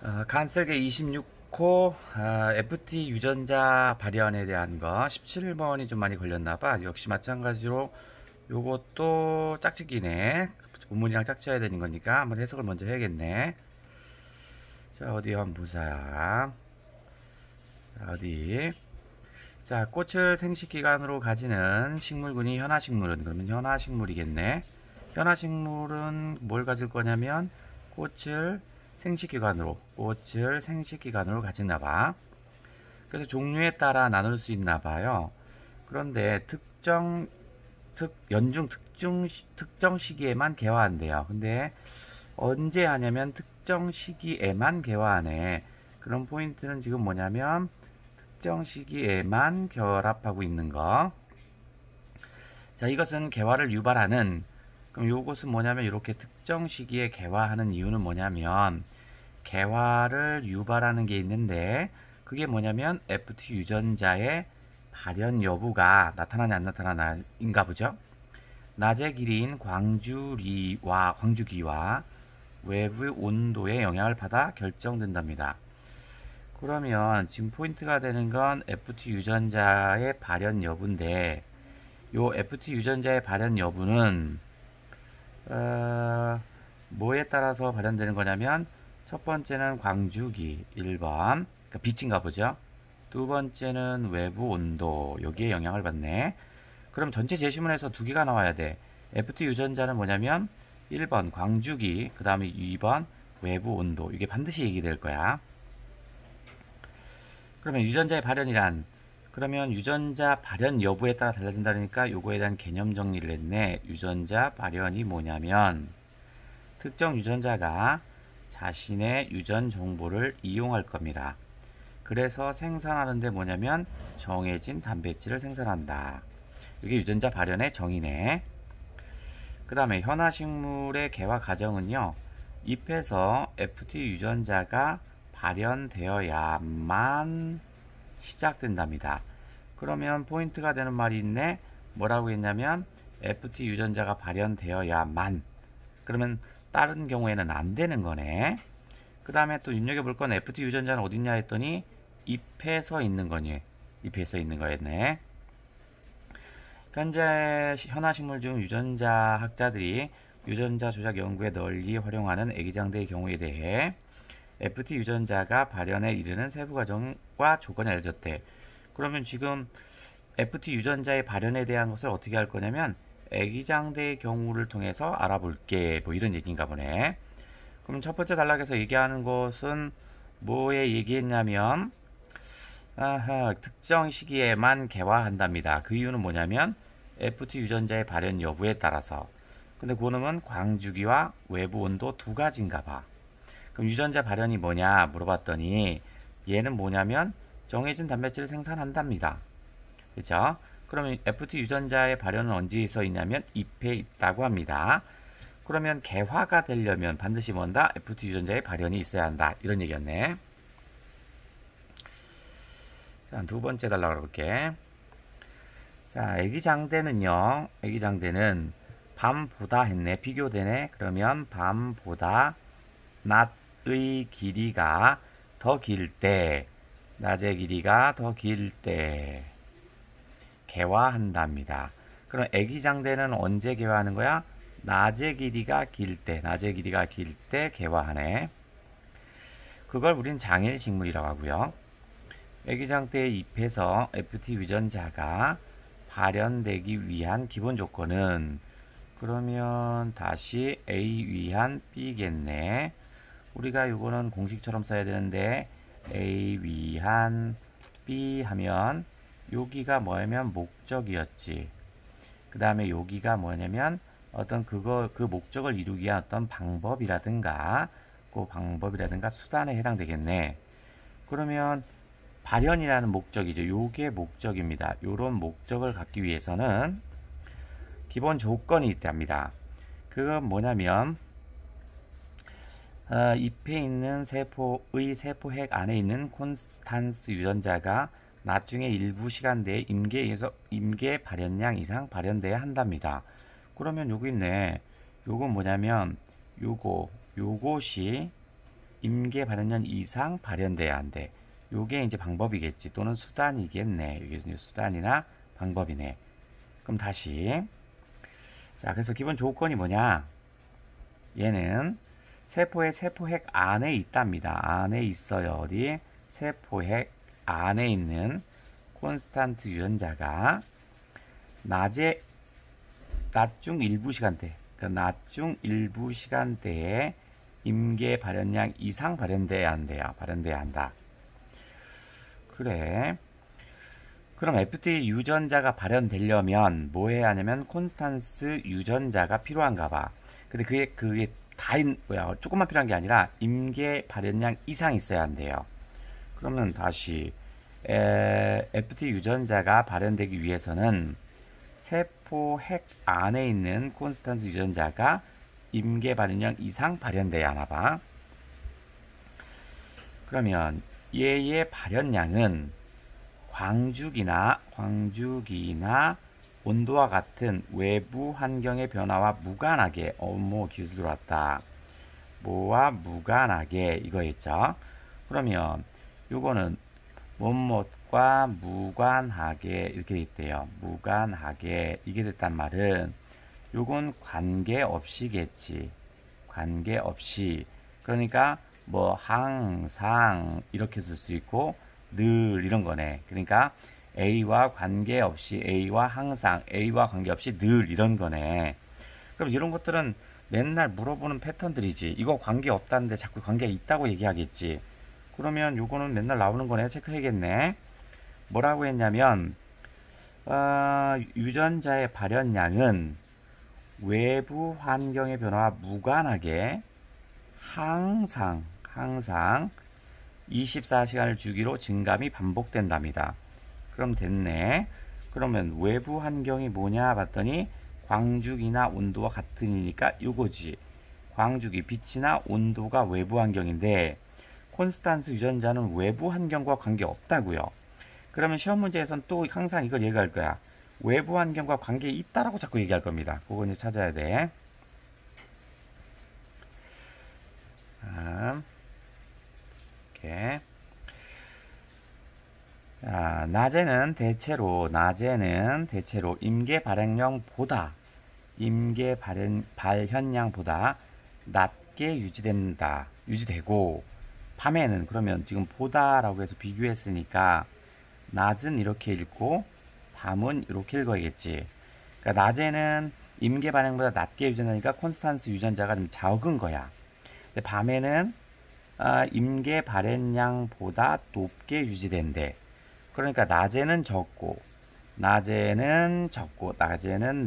간설계 26호 FT 유전자 발현에 대한 거 17번이 좀 많이 걸렸나봐. 역시 마찬가지로 요것도 짝짓기네. 본문이랑 짝지어야 되는 거니까 한번 해석을 먼저 해야겠네. 자, 어디 한번 보자. 자, 어디. 자, 꽃을 생식기관으로 가지는 식물군이 현아식물은, 그러면 현아식물이겠네. 현아식물은 뭘 가질 거냐면 꽃을 생식기관으로 가지나 봐. 그래서 종류에 따라 나눌 수 있나 봐요. 그런데 특정 시기에만 개화한대요. 근데 언제 하냐면 특정 시기에만 개화하네. 그런 포인트는 지금 뭐냐면 특정 시기에만 결합하고 있는 거. 자, 이것은 개화를 유발하는, 그럼 요것은 뭐냐면 이렇게 특정 시기에 개화하는 이유는 뭐냐면 개화를 유발하는 게 있는데 그게 뭐냐면 FT 유전자의 발현 여부가 나타나냐 안 나타나냐인가 보죠. 낮의 길이인 광주기와 외부의 온도의 영향을 받아 결정된답니다. 그러면 지금 포인트가 되는 건 FT 유전자의 발현 여부인데 요 FT 유전자의 발현 여부는 뭐에 따라서 발현되는 거냐면 첫 번째는 광주기 1번, 그러니까 빛인가 보죠. 두 번째는 외부 온도, 여기에 영향을 받네. 그럼 전체 제시문에서 두 개가 나와야 돼. FT 유전자는 뭐냐면 1번 광주기, 그 다음에 2번 외부 온도. 이게 반드시 얘기될 거야. 그러면 유전자의 발현이란, 그러면 유전자 발현 여부에 따라 달라진다니까 요거에 대한 개념 정리를 했네. 유전자 발현이 뭐냐면 특정 유전자가 자신의 유전 정보를 이용할 겁니다. 그래서 생산하는데 뭐냐면 정해진 단백질을 생산한다. 이게 유전자 발현의 정의네. 그 다음에 현아식물의 개화 과정은요, 잎에서 FT 유전자가 발현되어야만 시작된답니다. 그러면 포인트가 되는 말이 있네. 뭐라고 했냐면 FT 유전자가 발현되어야만. 그러면 다른 경우에는 안 되는 거네. 그 다음에 또 눈여겨볼 건 FT 유전자는 어딨냐 했더니 잎에서 있는 거니. 잎에서 있는 거였네. 현재 현아식물 중 유전자 학자들이 유전자 조작 연구에 널리 활용하는 애기장대의 경우에 대해 FT 유전자가 발현에 이르는 세부 과정과 조건이 알려졌대. 그러면 지금 FT 유전자의 발현에 대한 것을 어떻게 할 거냐면 애기장대의 경우를 통해서 알아볼게. 뭐 이런 얘기인가 보네. 그럼 첫 번째 단락에서 얘기하는 것은 뭐에 얘기했냐면 특정 시기에만 개화한답니다. 그 이유는 뭐냐면 FT 유전자의 발현 여부에 따라서. 근데 그놈은 광주기와 외부 온도 두 가지인가 봐. 그럼 유전자 발현이 뭐냐 물어봤더니 얘는 뭐냐면 정해진 단백질을 생산한답니다. 그죠? 그러면 FT 유전자의 발현은 언제서 있냐면 잎에 있다고 합니다. 그러면 개화가 되려면 반드시 뭔다? FT 유전자의 발현이 있어야 한다. 이런 얘기였네. 자, 두 번째 달라고 볼게. 자, 애기장대는 밤보다 했네. 비교되네. 그러면 밤보다 낮의 길이가 더 길 때, 낮의 길이가 더 길 때 개화한답니다. 그럼 애기장대는 언제 개화하는 거야? 낮의 길이가 길 때 개화하네. 그걸 우린 장일식물이라고 하고요. 애기장대의 잎에서 FT 유전자가 발현되기 위한 기본 조건은, 그러면 다시 A 위한 B겠네. 우리가 이거는 공식처럼 써야 되는데 A 위한 B 하면 여기가 뭐냐면 목적이었지. 그 다음에 여기가 뭐냐면 어떤 그 목적을 이루기 위한 어떤 방법이라든가 수단에 해당되겠네. 그러면 발현이라는 목적이죠. 요게 목적입니다. 요런 목적을 갖기 위해서는 기본 조건이 있답니다. 그건 뭐냐면 잎에 있는 세포의 세포핵 안에 있는 콘스탄스 유전자가 나중에 일부 시간대에 임계 발현량 이상 발현돼야 한답니다. 그러면 요거 있네. 요건 뭐냐면 요것이 임계 발현량 이상 발현돼야 한대. 요게 이제 방법이겠지. 또는 수단이겠네. 이게 이제 수단이나 방법이네. 그럼 다시. 자, 그래서 기본 조건이 뭐냐? 얘는 세포의 세포핵 안에 있답니다. 안에 있어요. 어디? 세포핵 안에 있는 콘스탄트 유전자가 낮에 낮중 일부 시간대, 그러니까 낮중 일부 시간대에 임계 발현량 이상 발현돼야 한대요. 발현돼야 한다. 그래. 그럼 FT 유전자가 발현되려면 뭐 해야 하냐면 콘스탄스 유전자가 필요한가 봐. 근데 그게 뭐야, 조금만 필요한 게 아니라 임계 발현량 이상 있어야 한대요. 그러면 다시 FT 유전자가 발현되기 위해서는 세포 핵 안에 있는 콘스탄스 유전자가 임계 발현량 이상 발현돼야 하나 봐. 그러면 얘의 발현량은 광주기나 온도와 같은 외부 환경의 변화와 무관하게 기술 들어왔다. 뭐와 무관하게 이거 있죠. 그러면 요거는 뭐뭐과 무관하게 이렇게 돼 있대요. 무관하게 이게 됐단 말은 요건 관계없이겠지. 관계없이. 그러니까 뭐 항상 이렇게 쓸 수 있고 늘 이런 거네. 그러니까 A와 관계없이, A와 항상, A와 관계없이 늘 이런 거네. 그럼 이런 것들은 맨날 물어보는 패턴들이지. 이거 관계없다는데 자꾸 관계가 있다고 얘기하겠지. 그러면 요거는 맨날 나오는 거네. 체크해야겠네. 뭐라고 했냐면 유전자의 발현량은 외부 환경의 변화와 무관하게 항상 24시간을 주기로 증감이 반복된답니다. 그럼 됐네. 그러면 외부 환경이 뭐냐 봤더니 광주기나 온도와 같으니까 요거지. 광주기, 빛이나 온도가 외부 환경인데 콘스탄스 유전자는 외부 환경과 관계없다고요. 그러면 시험 문제에서는 또 항상 이걸 얘기할 거야. 외부 환경과 관계 있다라고 자꾸 얘기할 겁니다. 그거 이제 찾아야 돼. 이렇게. 자, 낮에는 대체로 임계 발현량보다 낮게 유지되고 밤에는 그러면 지금 보다라고 해서 비교했으니까 낮은 이렇게 읽고 밤은 이렇게 읽어야겠지. 그러니까 낮에는 임계 발현량보다 낮게 유지되니까 콘스탄스 유전자가 좀 적은 거야. 근데 밤에는 임계 발현량보다 높게 유지된대. 그러니까 낮에는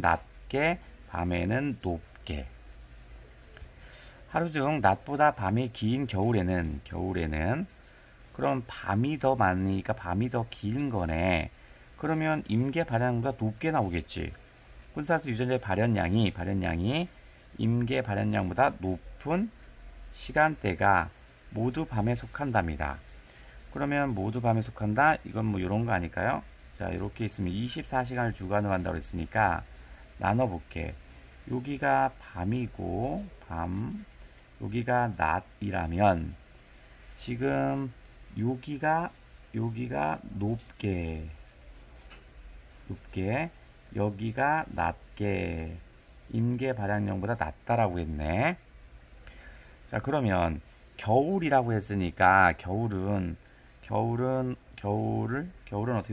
낮게, 밤에는 높게. 하루 중 낮보다 밤이 긴 겨울에는 그럼 밤이 더 많으니까 밤이 더 긴 거네. 그러면 임계 발현량보다 높게 나오겠지. 콘스탄스 유전자의 발현량이 임계 발현량보다 높은 시간대가 모두 밤에 속한답니다. 그러면 모두 밤에 속한다? 이건 뭐 이런 거 아닐까요? 자, 이렇게 있으면 24시간을 주관으로 한다고 했으니까 나눠볼게. 여기가 밤이고 여기가 낮이라면 지금 여기가 높게 여기가 낮게 임계 발현량보다 낮다라고 했네. 자, 그러면 겨울이라고 했으니까 겨울은 어떻게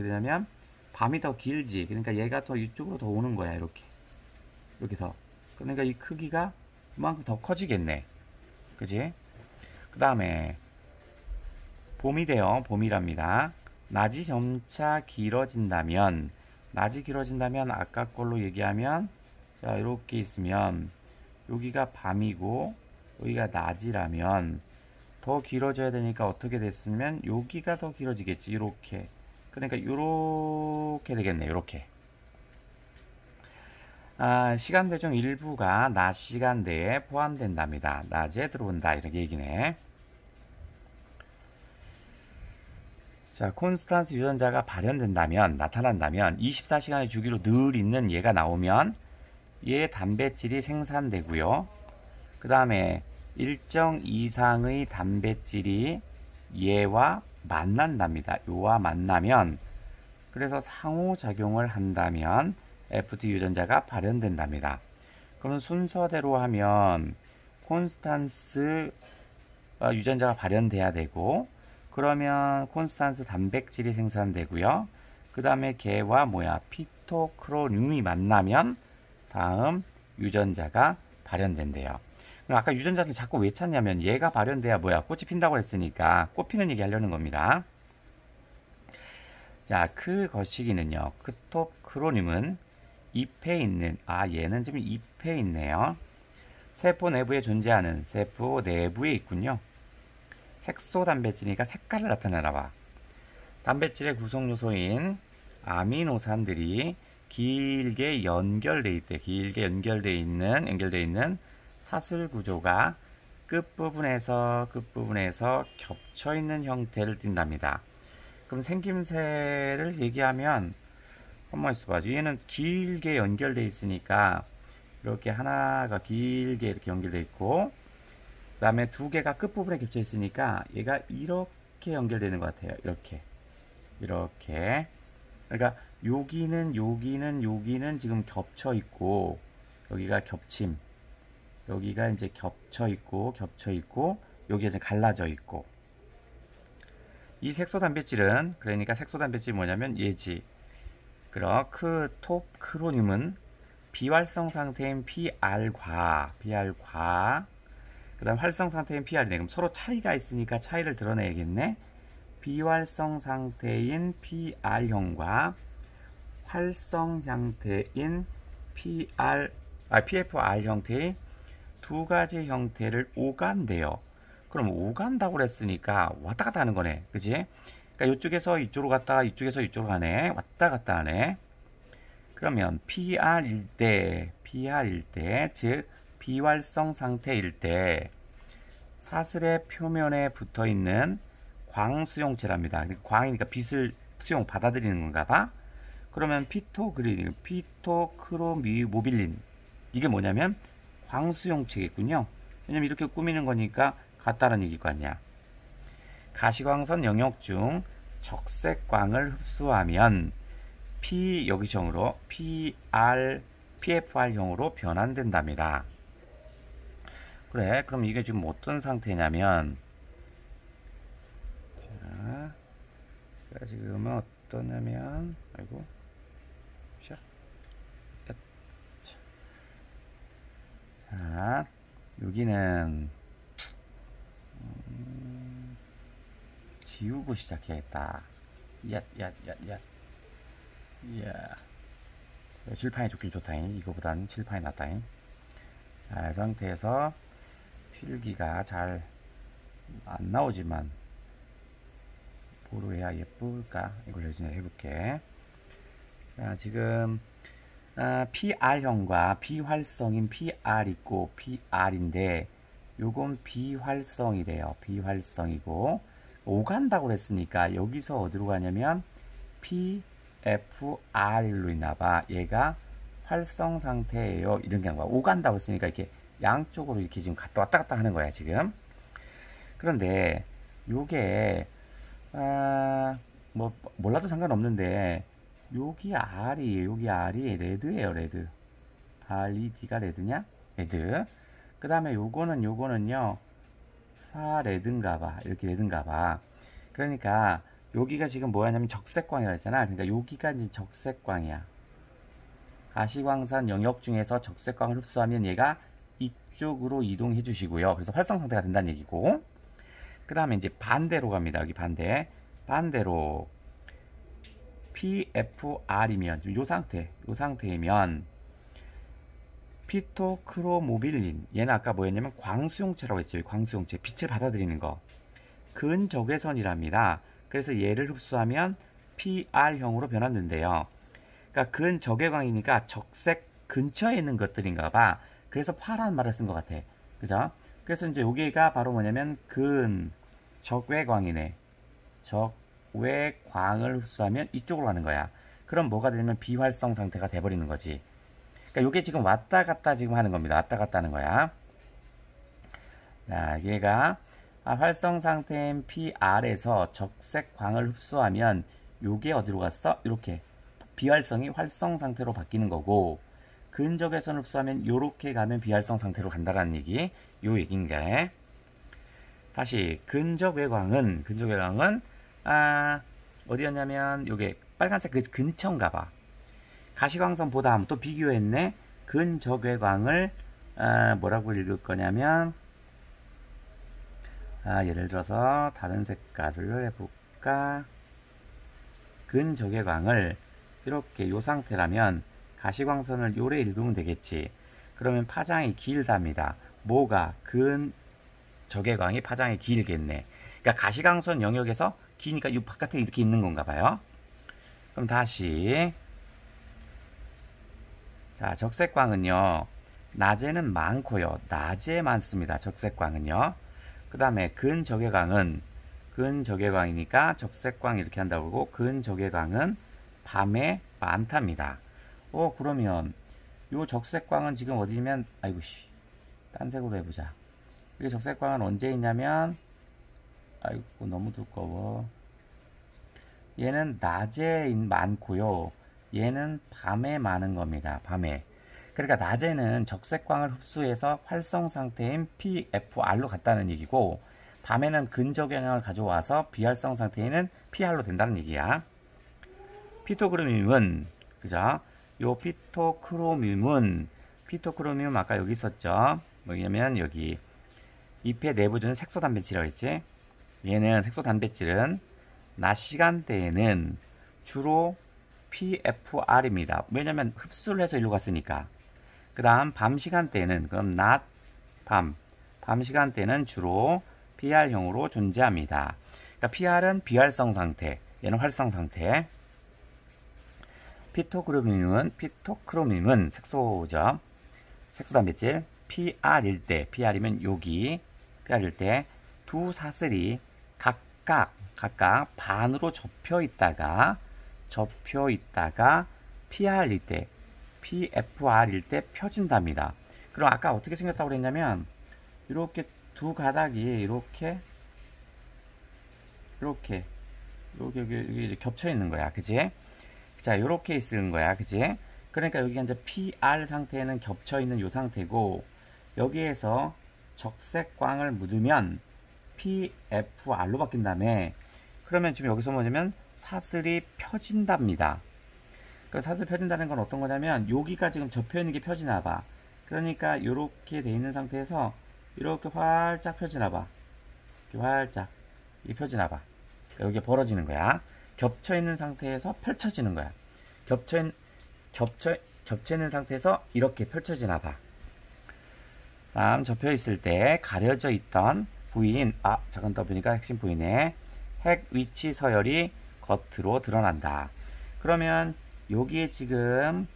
되냐면 밤이 더 길지. 그러니까 얘가 더 이쪽으로 더 오는 거야. 이렇게 더. 그러니까 이 크기가 그만큼 더 커지겠네. 그지? 그 다음에 봄이 돼요. 봄이랍니다. 낮이 점차 길어진다면 아까 걸로 얘기하면 자, 이렇게 있으면 여기가 밤이고 여기가 낮이라면 더 길어져야 되니까 어떻게 됐으면 여기가 더 길어지겠지. 이렇게. 그러니까 이렇게 되겠네. 이렇게. 시간대 중 일부가 낮 시간대에 포함된답니다. 낮에 들어온다. 이렇게 얘기네. 자, 콘스탄스 유전자가 나타난다면 24시간의 주기로 늘 있는 얘가 나오면 얘 단백질이 생산되고요. 그 다음에 일정 이상의 단백질이 얘와 만난답니다. 요와 만나면, 그래서 상호작용을 한다면 FT 유전자가 발현된답니다. 그럼 순서대로 하면 콘스탄스 유전자가 발현돼야 되고, 그러면 콘스탄스 단백질이 생산되고요. 그 다음에 걔와 피토크로늄이 만나면 다음 유전자가 발현된대요. 그럼 아까 유전자를 자꾸 왜 찾냐면 얘가 발현돼야 꽃이 핀다고 했으니까 꽃 피는 얘기 하려는 겁니다. 자, 그 거시기는요, 크토크로늄은 잎에 있는, 얘는 지금 잎에 있네요. 세포 내부에 존재하는, 세포 내부에 있군요. 색소 단백질이니까 색깔을 나타내나 봐. 단백질의 구성 요소인 아미노산들이 길게 연결돼 있대. 길게 연결돼 있는 사슬 구조가 끝부분에서 겹쳐 있는 형태를 띈답니다. 그럼 생김새를 얘기하면, 한번 있어봐. 얘는 길게 연결돼 있으니까 이렇게 하나가 길게 이렇게 연결돼 있고, 그 다음에 두 개가 끝부분에 겹쳐 있으니까 얘가 이렇게 연결되는 것 같아요. 이렇게. 그러니까 여기는 지금 겹쳐 있고, 여기가 겹침, 여기가 이제 겹쳐 있고, 여기가 이제 갈라져 있고. 이 색소 단백질은, 그러니까 색소 단백질이 뭐냐면 얘지. 그럼 크토크로늄은 비활성 상태인 PR과 그 다음 활성 상태인 PR이네. 그럼 서로 차이가 있으니까 차이를 드러내야겠네. 비활성 상태인 PR형과 활성 상태인 PFR 형태의 두 가지 형태를 오간대요. 그럼 오간다고 그랬으니까 왔다 갔다 하는 거네. 그지? 그러니까 이쪽에서 이쪽으로 갔다가 이쪽에서 이쪽으로 가네. 왔다 갔다 하네. 그러면 PR일 때, 즉 비활성 상태일 때 사슬의 표면에 붙어 있는 광수용체랍니다. 광이니까 빛을 수용 받아들이는 건가 봐. 그러면 피토크로모빌린, 이게 뭐냐면 광수용체겠군요. 왜냐면 이렇게 꾸미는 거니까 같다는 얘기일 거 아니야. 가시광선 영역 중 적색광을 흡수하면 여기형으로 PFR형으로 변환된답니다. 그래, 그럼 이게 지금 어떤 상태냐면, 자, 지금은 어떠냐면, 아이고, 자, 여기는 지우고 시작해야겠다. 이야. 칠판이 좋긴 좋다잉. 이거보단 칠판이 낫다잉. 자, 이 상태에서 필기가 잘 안 나오지만 뭐로 해야 예쁠까? 이걸 해볼게. 자, 지금 PR형과 비활성인 PR 있고 PR인데 요건 비활성이래요. 비활성이고 오간다고 그랬으니까 여기서 어디로 가냐면 PFR로 있나봐. 얘가 활성 상태예요. 이런 게 아니라 오간다고 했으니까 이렇게 양쪽으로 이렇게 지금 왔다 갔다 하는 거야 지금. 그런데 요게 뭐 몰라도 상관없는데 여기 R이 레드예요. 레드. RED가 레드냐? 레드. 그 다음에 요거는요 레드인가봐. 이렇게 레드인가봐. 그러니까 여기가 지금 뭐냐면 적색광이라 했잖아. 그러니까 여기가 이제 적색광이야. 가시광선 영역 중에서 적색광을 흡수하면 얘가 이쪽으로 이동해 주시고요. 그래서 활성 상태가 된다는 얘기고, 그 다음에 이제 반대로 갑니다. 여기 반대로 PFR이면 요 상태이면 피토크로모빌린, 얘는 아까 뭐였냐면 광수용체라고 했죠. 광수용체, 빛을 받아들이는 거. 근적외선이랍니다. 그래서 얘를 흡수하면 PR형으로 변환된대요. 그러니까 근적외광이니까 적색 근처에 있는 것들인가 봐. 그래서 파란 말을 쓴 것 같아. 그죠? 그래서 이제 여기가 바로 뭐냐면 적외광이네. 적외광을 흡수하면 이쪽으로 가는 거야. 그럼 뭐가 되냐면 비활성 상태가 돼버리는 거지. 그러니까 이게 지금 왔다 갔다 지금 하는 겁니다. 왔다 갔다 하는 거야. 자, 얘가 활성 상태인 PR에서 적색광을 흡수하면 요게 어디로 갔어? 이렇게 비활성이 활성 상태로 바뀌는 거고, 근적외선을 흡수하면 요렇게 가면 비활성 상태로 간다라는 얘기, 요 얘기인데, 다시 근적외광은 어디였냐면 요게 빨간색 그 근처인가 봐. 가시광선보다 한번 또 비교했네. 근적외광을 뭐라고 읽을 거냐면, 예를 들어서 다른 색깔을 해볼까? 근적외광을 이렇게 요 상태라면 가시광선을 요래 읽으면 되겠지. 그러면 파장이 길답니다. 뭐가? 근적외광이 파장이 길겠네. 그러니까 가시광선 영역에서 기니까 이 바깥에 이렇게 있는 건가 봐요. 그럼 다시, 자, 적색광은요, 낮에는 많고요. 낮에 많습니다. 적색광은요. 그 다음에 근적외광이니까 적색광 이렇게 한다고 그러고, 근적외광은 밤에 많답니다. 그러면 요 적색광은 지금 어디냐면, 아이고 씨, 딴 색으로 해보자. 이 적색광은 언제 있냐면, 아이고 너무 두꺼워. 얘는 낮에 많고요. 얘는 밤에 많은 겁니다. 밤에. 그러니까 낮에는 적색광을 흡수해서 활성 상태인 PFR로 갔다는 얘기고, 밤에는 근적영향을 가져와서 비활성 상태에는 PR로 된다는 얘기야. 피토크로뮴은, 그죠? 요 피토크로뮴은 아까 여기 있었죠? 뭐냐면 여기 잎의 내부주는 색소단백질이라고 했지? 얘는 색소단백질은 낮 시간대에는 주로 PFR입니다. 왜냐면 흡수를 해서 일로 갔으니까. 그 다음 밤 시간대에는, 그럼 밤 시간대는 주로 PR형으로 존재합니다. 그러니까 PR은 비활성 상태, 얘는 활성 상태. 피토크로뮴은 색소죠. 색소단백질. PR이면 여기, PR일 때 두 사슬이 각각 반으로 접혀 있다가 PR일 때, PFR일 때 펴진답니다. 그럼 아까 어떻게 생겼다고 그랬냐면, 이렇게 두 가닥이 이렇게 겹쳐 있는 거야. 그지? 자, 이렇게 있는 거야. 그지? 그러니까 여기가 이제 PR 상태에는 겹쳐 있는 이 상태고, 여기에서 적색광을 묻으면 PFR로 바뀐 다음에, 그러면 지금 여기서 뭐냐면 사슬이 펴진답니다. 그 사슬 펴진다는 건 어떤 거냐면, 여기가 지금 접혀 있는 게 펴지나 봐. 그러니까 이렇게 돼 있는 상태에서 이렇게 활짝 펴지나 봐. 이렇게 활짝 이 펴지나 봐. 여기 벌어지는 거야. 겹쳐 있는 상태에서 펼쳐지는 거야. 겹쳐 있는 상태에서 이렇게 펼쳐지나 봐. 다음, 접혀 있을 때 가려져 있던 부위인, 잠깐 더 보니까 핵심 부위네. 핵 위치 서열이 겉으로 드러난다. 그러면 여기에 지금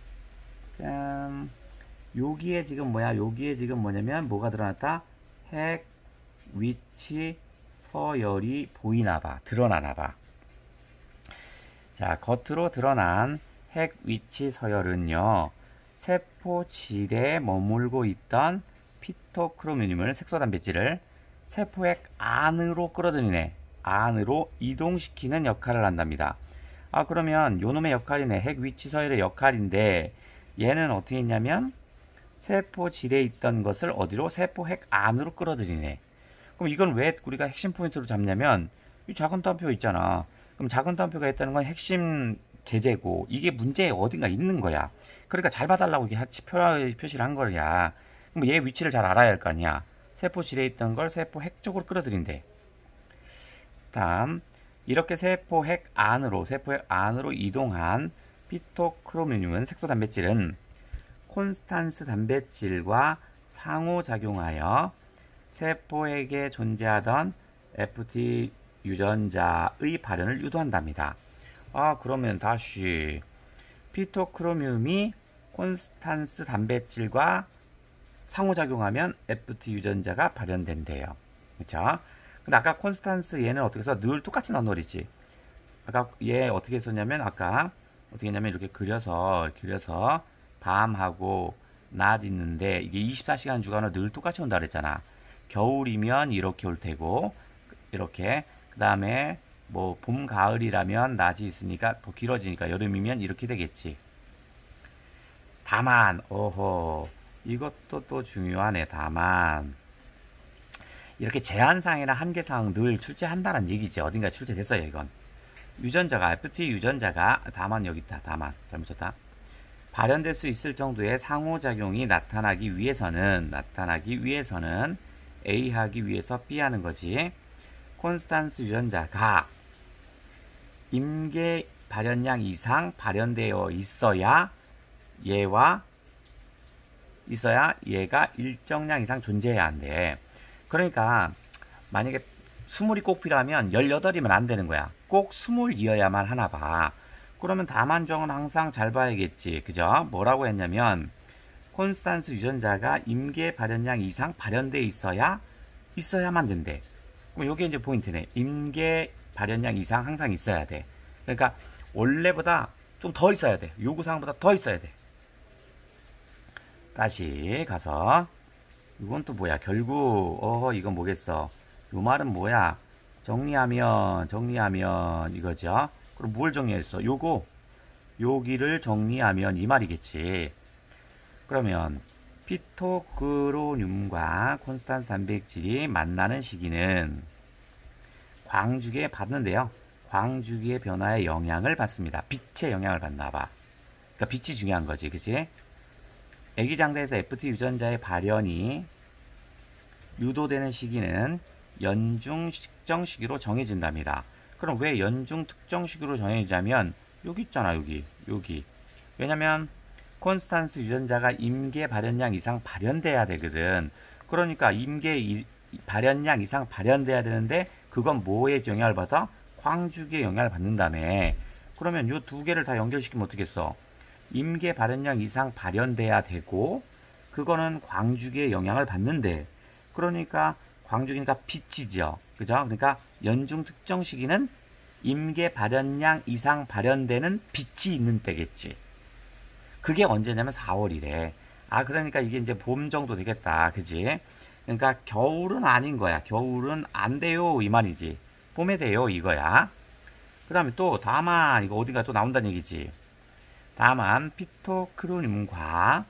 뭐냐면 뭐가 드러났다? 핵 위치 서열이 보이나 봐. 드러나나 봐. 자, 겉으로 드러난 핵 위치 서열은요, 세포질에 머물고 있던 피토크로뮴을, 색소단백질을 세포핵 안으로 끌어들이네, 안으로 이동시키는 역할을 한답니다. 그러면 요놈의 역할이네. 핵 위치 서열의 역할인데, 얘는 어떻게 했냐면 세포질에 있던 것을 어디로? 세포핵 안으로 끌어들이네. 그럼 이건 왜 우리가 핵심 포인트로 잡냐면, 이 작은 따옴표 있잖아. 그럼 작은 따옴표가 있다는 건 핵심 제재고, 이게 문제에 어딘가 있는 거야. 그러니까 잘 봐달라고 이게 표시를 한 거야. 그럼 얘 위치를 잘 알아야 할 거 아니야. 세포질에 있던 걸 세포핵 쪽으로 끌어들인대. 다음, 이렇게 세포핵 안으로 이동한 피토크로뮴은, 색소단백질은 콘스탄스 단백질과 상호작용하여 세포핵에 존재하던 FT 유전자의 발현을 유도한답니다. 그러면 다시 피토크로뮴이 콘스탄스 단백질과 상호작용하면 FT 유전자가 발현된대요. 그쵸? 근데 아까 콘스탄스 얘는 어떻게 해서 늘 똑같이 나온 놀이지. 아까 얘 어떻게 했었냐면, 이렇게 그려서 밤하고 낮 있는데, 이게 24시간 주간으로 늘 똑같이 온다 그랬잖아. 겨울이면 이렇게 올 테고, 이렇게. 그 다음에 뭐 봄, 가을이라면 낮이 있으니까 더 길어지니까 여름이면 이렇게 되겠지. 다만, 오호, 이것도 또 중요하네. 다만, 이렇게 제한사항이나 한계사항 늘 출제한다는 얘기지. 어딘가 출제됐어요, 이건. 유전자가, FT 유전자가, 다만 여기 있다. 다만. 잘못 쳤다. 발현될 수 있을 정도의 상호작용이 나타나기 위해서는 A 하기 위해서 B 하는 거지. 콘스탄스 유전자가 임계 발현량 이상 발현되어 있어야 얘가 일정량 이상 존재해야 한대. 그러니까 만약에 20이 꼭 필요하면 18이면 안 되는 거야. 꼭 20이어야만 하나 봐. 그러면 다만정은 항상 잘 봐야겠지. 그죠? 뭐라고 했냐면 콘스탄스 유전자가 임계 발현량 이상 발현돼 있어야만 된대. 그럼 요게 이제 포인트네. 임계 발현량 이상 항상 있어야 돼. 그러니까 원래보다 좀 더 있어야 돼. 요구사항보다 더 있어야 돼. 다시 가서 이건 또 뭐야? 결국 이건 뭐겠어? 요 말은 뭐야? 정리하면 이거죠. 그럼 뭘 정리했어? 여기를 정리하면 이 말이겠지. 그러면 피토크로듐과 콘스탄스 단백질이 만나는 시기는 광주기에 받는데요. 광주기의 변화에 영향을 받습니다. 빛의 영향을 받나 봐. 그러니까 빛이 중요한 거지. 그치? 애기장대에서 FT 유전자의 발현이 유도되는 시기는 연중 특정 시기로 정해진답니다. 그럼 왜 연중 특정 시기로 정해지냐면 여기 있잖아. 여기. 왜냐면 콘스탄스 유전자가 임계 발현량 이상 발현돼야 되거든. 그러니까 임계 발현량 이상 발현돼야 되는데 그건 뭐에 영향을 받아? 광주기에 영향을 받는다며. 그러면 요 두 개를 다 연결시키면 어떻겠어? 임계 발현량 이상 발현돼야 되고 그거는 광주기에 영향을 받는데, 그러니까 광주기니까 빛이죠. 그죠? 그러니까 연중 특정 시기는 임계 발현량 이상 발현되는 빛이 있는 때겠지. 그게 언제냐면 4월이래. 그러니까 이게 이제 봄 정도 되겠다. 그지? 그러니까 겨울은 아닌 거야. 겨울은 안 돼요. 이 말이지. 봄에 돼요. 이거야. 그 다음에 또 다만 이거 어딘가 또 나온다는 얘기지. 다만 피토크로듐과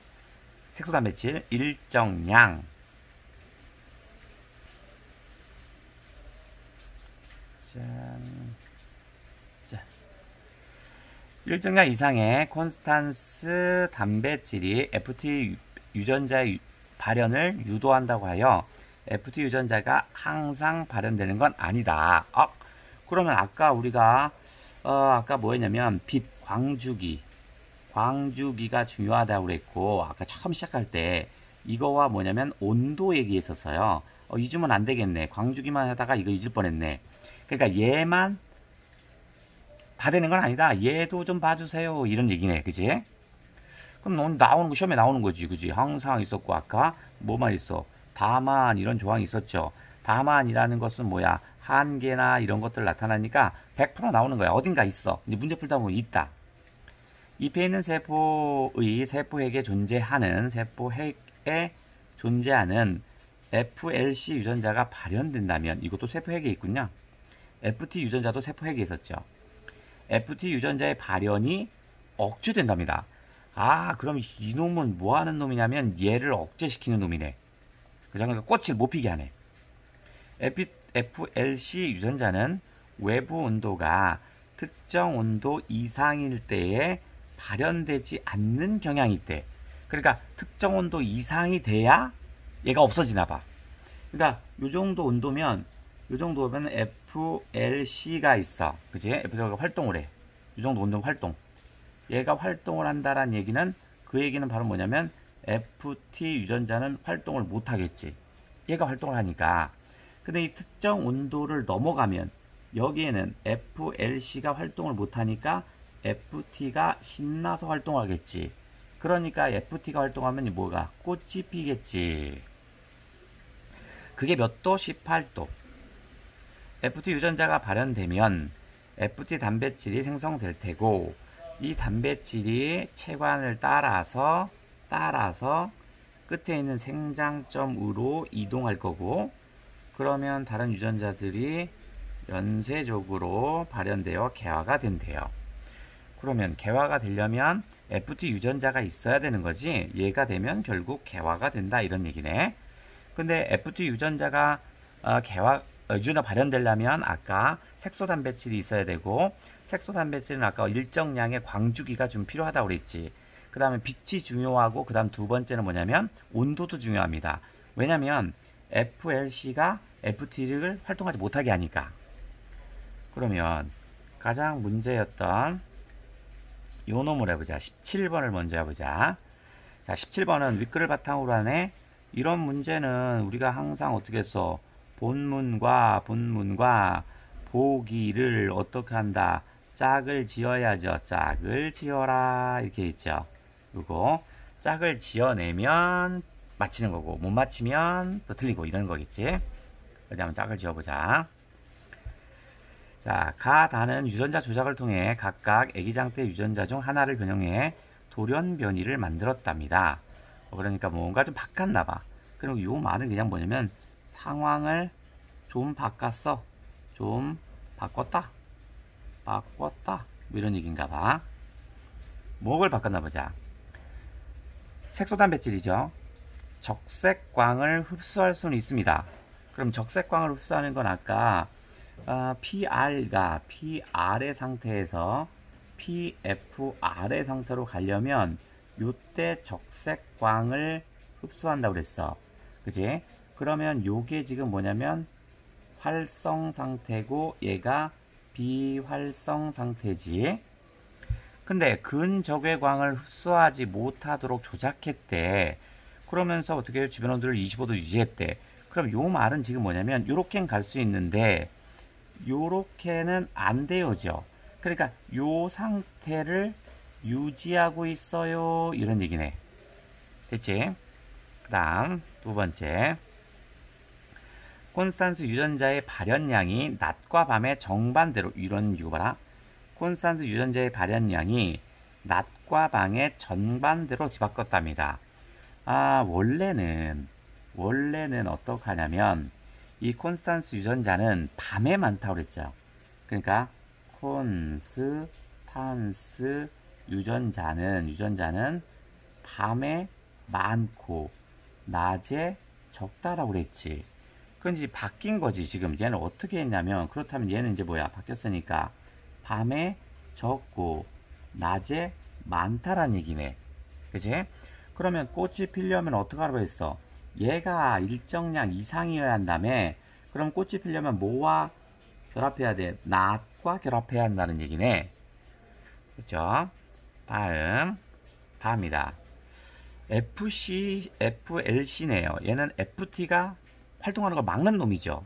색소단백질 일정량 일정량 이상의 콘스탄스 단백질이 FT 유전자의 발현을 유도한다고 하여 FT 유전자가 항상 발현되는 건 아니다. 그러면 아까 우리가 아까 뭐였냐면 빛 광주기가 중요하다고 그랬고, 아까 처음 시작할 때 이거와 뭐냐면 온도 얘기했었어요. 잊으면 안 되겠네. 광주기만 하다가 이거 잊을 뻔했네. 그러니까 얘만 받아낸 건 아니다. 얘도 좀 봐주세요. 이런 얘기네. 그지? 그럼 나오는 거, 시험에 나오는 거지. 그지? 항상 있었고, 아까 뭐만 있어? 다만 이런 조항이 있었죠. 다만이라는 것은 뭐야? 한계나 이런 것들 나타나니까 100% 나오는 거야. 어딘가 있어. 이제 문제 풀다 보면 있다. 잎에 있는 세포핵에 존재하는 FLC 유전자가 발현된다면, 이것도 세포핵에 있군요. FT 유전자도 세포핵에 있었죠. FT 유전자의 발현이 억제된답니다. 그럼 이놈은 뭐 하는 놈이냐면 얘를 억제시키는 놈이네. 그러니까 꽃을 못 피게 하네. FLC 유전자는 외부 온도가 특정 온도 이상일 때에 발현되지 않는 경향이 있대. 그러니까 특정 온도 이상이 돼야 얘가 없어지나 봐. 그러니까 요 정도 온도면 FLC가 있어. 그치? FLC가 활동을 해. 이 정도 온도면 활동. 얘가 활동을 한다는 얘기는, 그 얘기는 바로 뭐냐면 FT 유전자는 활동을 못 하겠지. 얘가 활동을 하니까. 근데 이 특정 온도를 넘어가면 여기에는 FLC가 활동을 못 하니까 FT가 신나서 활동하겠지. 그러니까 FT가 활동하면 뭐가? 꽃이 피겠지. 그게 몇 도? 18도. FT 유전자가 발현되면 FT 단백질이 생성될 테고, 이 단백질이 체관을 따라서 끝에 있는 생장점으로 이동할 거고, 그러면 다른 유전자들이 연쇄적으로 발현되어 개화가 된대요. 그러면 개화가 되려면 FT 유전자가 있어야 되는 거지, 얘가 되면 결국 개화가 된다 이런 얘기네. 근데 FT 유전자가 유전자 발현되려면 아까 색소 단백질이 있어야 되고, 색소 단백질은 아까 일정량의 광주기가 좀 필요하다고 그랬지. 그 다음에 빛이 중요하고, 그 다음 두 번째는 뭐냐면 온도도 중요합니다. 왜냐면 FLC가 FT를 활동하지 못하게 하니까. 그러면 가장 문제였던 요 놈을 해보자. 17번을 먼저 해보자. 자, 17번은 윗글을 바탕으로 하네. 이런 문제는 우리가 항상 어떻게 써? 본문과 보기를 어떻게 한다? 짝을 지어야죠. 짝을 지어라. 이렇게 있죠. 그리고 짝을 지어내면 맞히는 거고, 못 맞히면 또 틀리고 이런 거겠지. 어디 한번 짝을 지어보자. 자, 가다는 유전자 조작을 통해 각각 애기장대 유전자 중 하나를 변형해 돌연 변이를 만들었답니다. 그러니까 뭔가 좀 바꿨나 봐. 그리고 요 말은 그냥 뭐냐면 상황을 좀 바꿨어. 좀 바꿨다. 뭐 이런 얘기인가 봐. 뭐를 바꿨나 보자. 색소 단백질이죠. 적색광을 흡수할 수는 있습니다. 그럼 적색광을 흡수하는 건 아까 PR가 PR의 상태에서 PFR의 상태로 가려면 요때 적색광을 흡수한다고 그랬어. 그지? 그러면 요게 지금 뭐냐면 활성 상태고 얘가 비활성 상태지. 근데 근적외광을 흡수하지 못하도록 조작했대. 그러면서 어떻게 주변 온도를 25도 유지했대. 그럼 요 말은 지금 뭐냐면 요렇게는 갈 수 있는데 요렇게는 안 되어져. 그러니까 요 상태를 유지하고 있어요 이런 얘기네. 됐지? 그 다음 두 번째, 콘스탄스 유전자의 발현량이 낮과 밤의 정반대로, 이런 이거 봐라. 콘스탄스 유전자의 발현량이 낮과 밤의 정반대로 뒤바꿨답니다. 원래는 어떻게 하냐면 이 콘스탄스 유전자는 밤에 많다고 그랬죠. 그러니까 콘스탄스 유전자는 밤에 많고 낮에 적다라고 그랬지. 그건 이제 바뀐 거지. 지금 얘는 어떻게 했냐면, 그렇다면 얘는 이제 뭐야, 바뀌었으니까 밤에 적고 낮에 많다란 얘기네. 그치? 그러면 꽃이 피려면 어떻게 하라고 했어? 얘가 일정량 이상이어야 한다며. 그럼 꽃이 피려면 뭐와 결합해야 돼? 낮과 결합해야 한다는 얘기네. 그렇죠? 다음이다. FLC네요. 얘는 FT가 활동하는 걸 막는 놈이죠.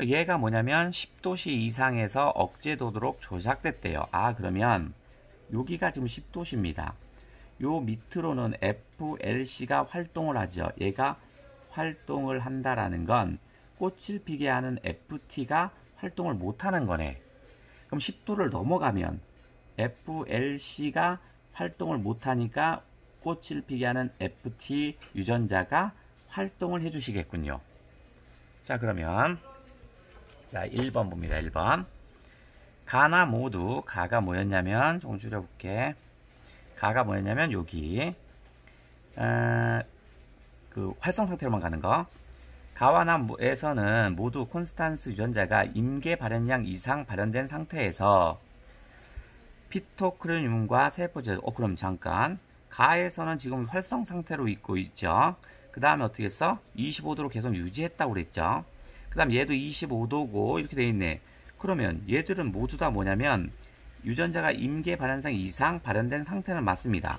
얘가 뭐냐면 10도씨 이상에서 억제되도록 조작됐대요. 그러면 여기가 지금 10도씨입니다. 요 밑으로는 FLC가 활동을 하죠. 얘가 활동을 한다라는 건 꽃을 피게 하는 FT가 활동을 못하는 거네. 그럼 10도를 넘어가면 FLC가 활동을 못하니까 꽃을 피게 하는 FT 유전자가 활동을 해주시겠군요. 자, 그러면 자 1번 봅니다. 1번. 가나 모두, 가가 뭐였냐면, 조금 줄여볼게. 가가 뭐였냐면 여기 그 활성 상태로만 가는 거. 가와 나에서는 모두 콘스탄스 유전자가 임계 발현량 이상 발현된 상태에서 피토크로늄과 세포질, 그럼 잠깐. 가에서는 지금 활성 상태로 있고 있죠. 그 다음에 어떻게 했어? 25도로 계속 유지했다고 그랬죠. 그 다음 얘도 25도고 이렇게 돼 있네. 그러면 얘들은 모두 다 뭐냐면 유전자가 임계 발현상 이상 발현된 상태는 맞습니다.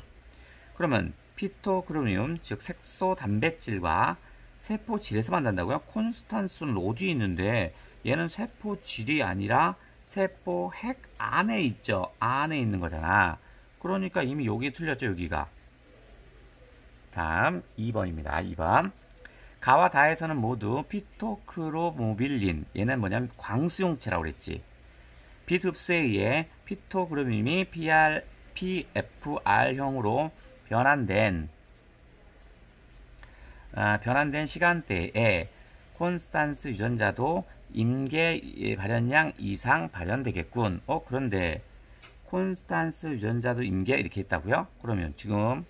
그러면 피토크로늄, 즉 색소 단백질과 세포질에서 만난다고요? 콘스탄스는 어디 있는데 얘는 세포질이 아니라 세포 핵 안에 있죠. 안에 있는 거잖아. 그러니까 이미 여기 틀렸죠. 여기가. 다음 2번입니다. 2번. 가와 다에서는 모두 피토크로모빌린, 얘는 뭐냐면 광수용체라고 그랬지. 빛 흡수에 의해 피토크로늄이 PFR형으로 변환된 변환된 시간대에 콘스탄스 유전자도 임계 발현량 이상 발현되겠군. 그런데 콘스탄스 유전자도 임계 이렇게 있다고요? 그러면 지금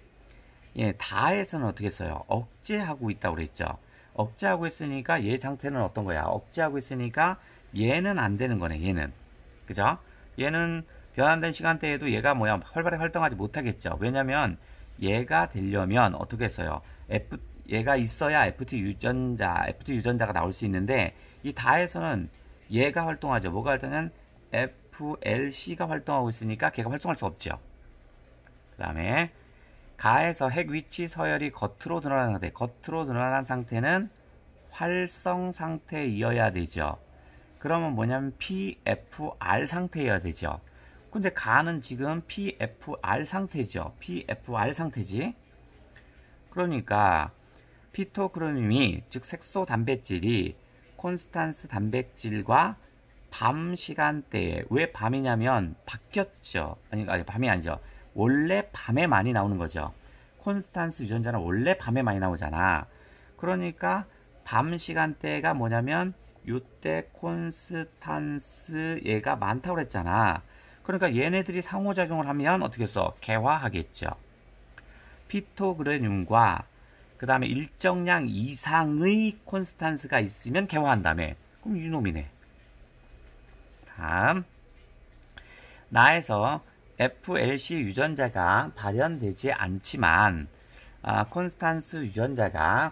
다에서는 어떻게 써요? 억제하고 있다고 그랬죠. 억제하고 있으니까 얘 상태는 어떤 거야? 억제하고 있으니까 얘는 안 되는 거네. 얘는. 그죠? 얘는 변환된 시간대에도 얘가 활발하게 활동하지 못하겠죠. 왜냐면 얘가 되려면 어떻게 써요? 얘가 있어야 FT 유전자가 나올 수 있는데 이 다에서는 얘가 활동하죠. 뭐가 활동하면 FLC가 활동하고 있으니까 걔가 활동할 수 없죠. 그 다음에 가에서 핵 위치 서열이 겉으로 드러난 상태는 활성 상태이어야 되죠. 그러면 뭐냐면 PFR 상태여야 되죠. 근데 가는 지금 PFR 상태죠. PFR 상태지. 그러니까 피토크로뮴이 즉 색소 단백질이 콘스탄스 단백질과 밤 시간대에 왜 밤이냐면 바뀌었죠. 아니 밤이 아니죠. 원래 밤에 많이 나오는 거죠. 콘스탄스 유전자는 원래 밤에 많이 나오잖아. 그러니까 밤 시간대가 뭐냐면 요때 콘스탄스 얘가 많다고 그랬잖아. 그러니까 얘네들이 상호작용을 하면 어떻게 써? 개화하겠죠. 피토그레늄과 그 다음에 일정량 이상의 콘스탄스가 있으면 개화한다며. 그럼 이놈이네. 다음 나에서 FLC 유전자가 발현되지 않지만 콘스탄스 유전자가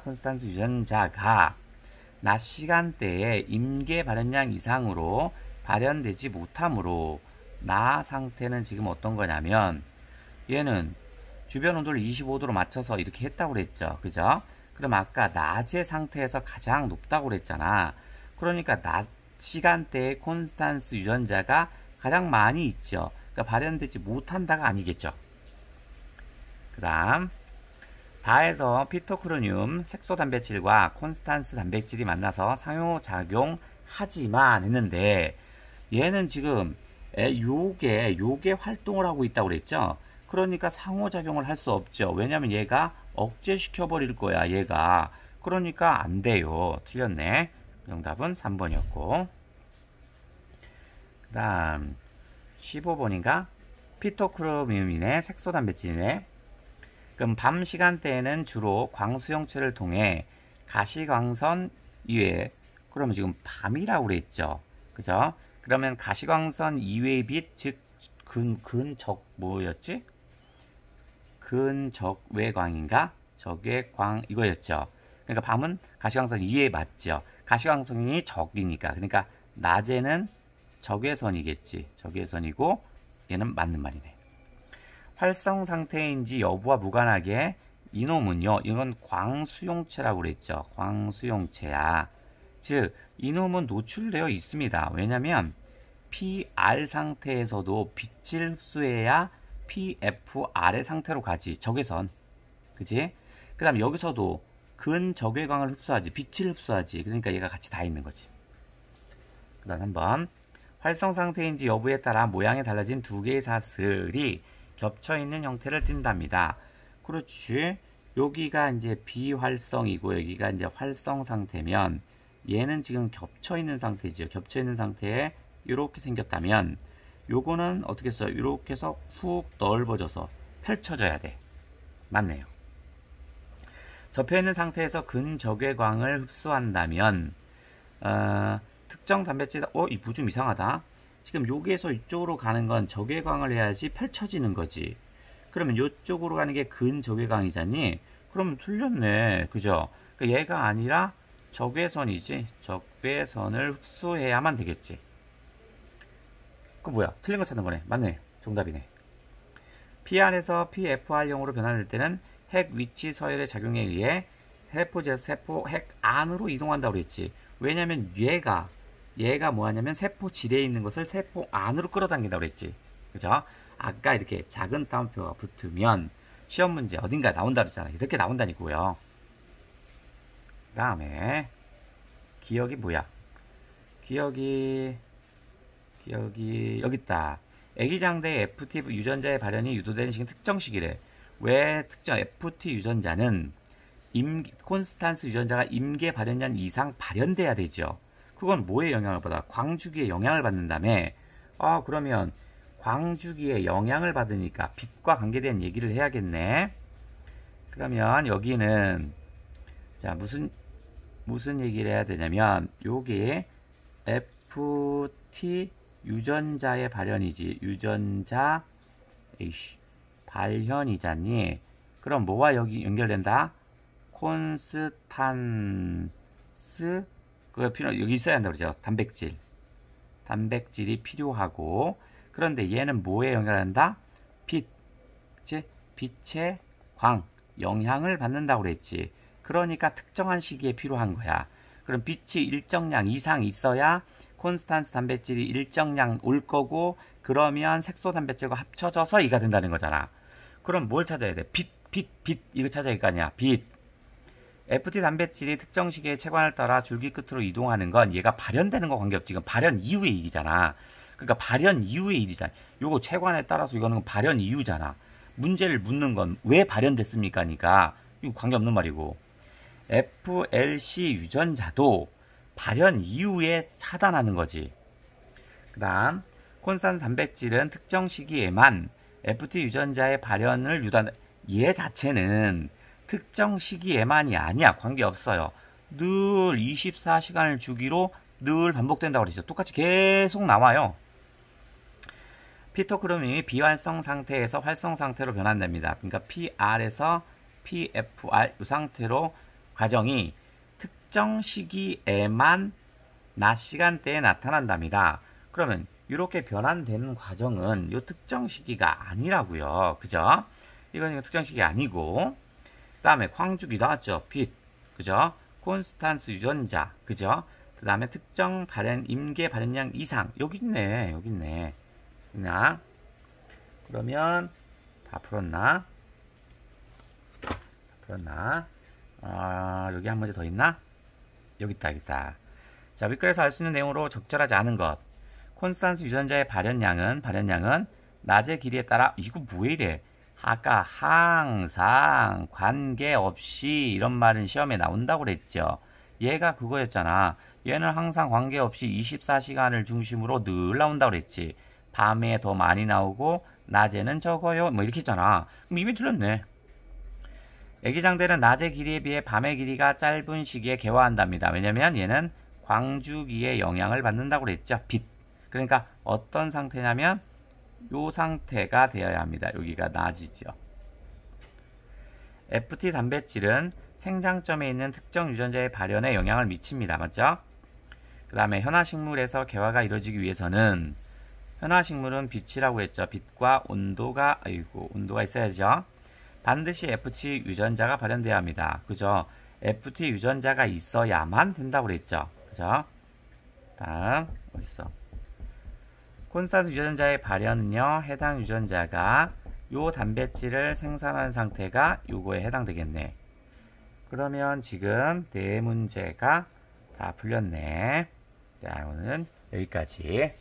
낮 시간대에 임계 발현량 이상으로 발현되지 못하므로 나 상태는 지금 어떤 거냐면 얘는 주변 온도를 25도로 맞춰서 이렇게 했다고 그랬죠. 그죠? 그럼 아까 낮의 상태에서 가장 높다고 그랬잖아. 그러니까 낮 시간대에 콘스탄스 유전자가 가장 많이 있죠. 그러니까 발현되지 못한다가 아니겠죠. 그 다음 다에서 피토크로뮴 색소 단백질과 콘스탄스 단백질이 만나서 상호작용하지만 했는데 얘는 지금 요게 활동을 하고 있다고 그랬죠. 그러니까 상호작용을 할 수 없죠. 왜냐면 얘가 억제시켜 버릴 거야. 얘가. 그러니까 안 돼요. 틀렸네. 정답은 3번이었고 그 다음 15번인가? 피토크로뮴이네. 색소 단백질이네. 그럼 밤 시간대에는 주로 광수형체를 통해 가시광선 이외 그러면 지금 밤이라고 그랬죠. 그죠? 그러면 가시광선 이외의 빛, 즉 뭐였지? 근적외광인가? 적외광 이거였죠. 그러니까 밤은 가시광선 이외에 맞죠. 가시광선이 적이니까. 그러니까 낮에는 적외선이겠지. 적외선이고 얘는 맞는 말이네. 활성 상태인지 여부와 무관하게 이놈은요. 이건 광수용체라고 그랬죠. 광수용체야. 즉 이놈은 노출되어 있습니다. 왜냐면 PR 상태에서도 빛을 흡수해야 PFR의 상태로 가지. 적외선. 그지? 그 다음 여기서도 근적외광을 흡수하지. 빛을 흡수하지. 그러니까 얘가 같이 다 있는 거지. 그 다음 한번 활성 상태인지 여부에 따라 모양이 달라진 두 개의 사슬이 겹쳐있는 형태를 띈답니다. 그렇지. 여기가 이제 비활성이고 여기가 이제 활성 상태면 얘는 지금 겹쳐있는 상태죠. 겹쳐있는 상태에 이렇게 생겼다면 요거는 어떻게 써요? 이렇게 해서 훅 넓어져서 펼쳐져야 돼. 맞네요. 접혀있는 상태에서 근적외광을 흡수한다면 특정 단백질 이거 좀 이상하다. 지금 여기에서 이쪽으로 가는 건 적외광을 해야지 펼쳐지는 거지. 그러면 이쪽으로 가는 게 근적외광이잖니. 그럼 틀렸네. 그죠? 그러니까 얘가 아니라 적외선이지. 적외선을 흡수해야만 되겠지. 그 뭐야? 틀린 거 찾는 거네. 맞네. 정답이네. PR에서 PFR형으로 변화될 때는 핵 위치 서열의 작용에 의해 세포제에서 세포 핵 안으로 이동한다고 그랬지. 왜냐면 얘가 뭐하냐면 세포 질에 있는 것을 세포 안으로 끌어당긴다고 그랬지. 그죠? 아까 이렇게 작은 따옴표가 붙으면 시험 문제 어딘가 나온다 그랬잖아. 이렇게 나온다니고요. 그 다음에 기억이 뭐야? 기억이 여기 있다. 애기장대 FT 유전자의 발현이 유도되는 시기 특정 시기래. 왜 특정 FT 유전자는 콘스탄스 유전자가 임계 발현량 이상 발현돼야 되죠. 그건 뭐에 영향을 받아? 광주기에 영향을 받는다며. 그러면 광주기에 영향을 받으니까 빛과 관계된 얘기를 해야겠네. 그러면 여기는 자 무슨 얘기를 해야 되냐면 요게 FT 유전자의 발현이지. 유전자 발현이잖니. 그럼 뭐와 여기 연결된다? 콘스탄스 그거 여기 있어야 한다 그러죠. 단백질이 필요하고. 그런데 얘는 뭐에 영향한다? 빛, 그치? 빛의 광, 영향을 받는다고 그랬지. 그러니까 특정한 시기에 필요한 거야. 그럼 빛이 일정량 이상 있어야 콘스탄스 단백질이 일정량 올 거고, 그러면 색소 단백질과 합쳐져서 이가 된다는 거잖아. 그럼 뭘 찾아야 돼? 빛 이거 찾아야 할 거 아니야. 빛. FT 단백질이 특정 시기의 체관을 따라 줄기 끝으로 이동하는 건 얘가 발현되는 거 관계없지. 이건 발현 이후의 일이잖아. 그러니까 발현 이후의 일이잖아. 요거 체관에 따라서 이거는 발현 이후잖아. 문제를 묻는 건 왜 발현됐습니까? 니까 이거 관계없는 말이고. FLC 유전자도 발현 이후에 차단하는 거지. 그 다음 콘스탄스 단백질은 특정 시기에만 FT 유전자의 발현을 유도한다. 얘 자체는 특정 시기에만이 아니야. 관계없어요. 늘 24시간을 주기로 늘 반복된다고 그랬죠. 똑같이 계속 나와요. 피토크롬이 비활성 상태에서 활성 상태로 변환됩니다. 그러니까 PR에서 PFR 이 상태로 과정이 특정 시기에만 낮 시간대에 나타난답니다. 그러면 이렇게 변환되는 과정은 이 특정 시기가 아니라고요. 그죠? 이건 특정 시기 아니고. 그 다음에 광주기 나왔죠. 빛. 그죠? 콘스탄스 유전자. 그죠? 그 다음에 특정 임계 발현량 이상. 여기 있네. 그냥. 그러면 다 풀었나? 여기 한 문제 더 있나? 여기 있다. 자, 윗글에서 알 수 있는 내용으로 적절하지 않은 것. 콘스탄스 유전자의 발현량은 낮의 길이에 따라, 이거 뭐에 이래? 아까 항상 관계없이 이런 말은 시험에 나온다고 그랬죠. 얘가 그거였잖아. 얘는 항상 관계없이 24시간을 중심으로 늘 나온다고 그랬지. 밤에 더 많이 나오고 낮에는 적어요. 뭐 이렇게 했잖아. 그럼 이미 틀렸네. 애기장대는 낮의 길이에 비해 밤의 길이가 짧은 시기에 개화한답니다. 왜냐면 얘는 광주기에 영향을 받는다고 그랬죠. 빛. 그러니까 어떤 상태냐면 요 상태가 되어야 합니다. 여기가 낮이죠. FT 단백질은 생장점에 있는 특정 유전자의 발현에 영향을 미칩니다. 맞죠? 그 다음에 현화식물에서 개화가 이루어지기 위해서는, 현화식물은 빛이라고 했죠. 빛과 온도가 있어야죠. 반드시 FT 유전자가 발현되어야 합니다. 그죠? FT 유전자가 있어야만 된다고 그랬죠. 그죠? 다음 어딨어? 콘스탄스 유전자의 발현은요, 해당 유전자가 요 단백질을 생산하는 상태가 요거에 해당되겠네. 그러면 지금 네 문제가 다 풀렸네. 자, 오늘은 여기까지.